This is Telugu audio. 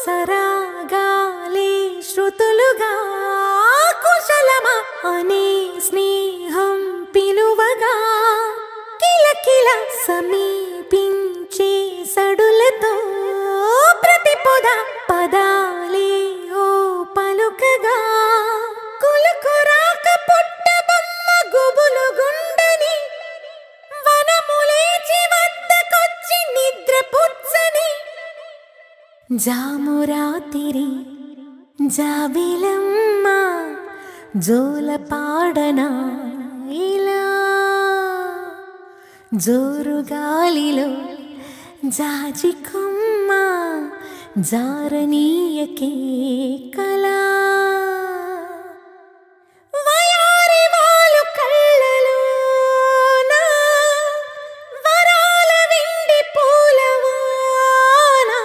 సరాగాలే శృతులుగా కుశలమా అనే స్నేహం పిలువగా కిలకిల సమీపించే సడులతో ప్రతి పొద పదాలే ఓ పలుకగా కులుకురాక పుట్టబొమ్మ గుబులు గుండని వనములేచి వద్దకొచ్చి నిద్ర పుచ్చని జామురాతిరి జాబిలమ్మ జోల పాడనా ఇలా జోరు గాలిలో జాజి కొమ్మ జారనీయకే కళా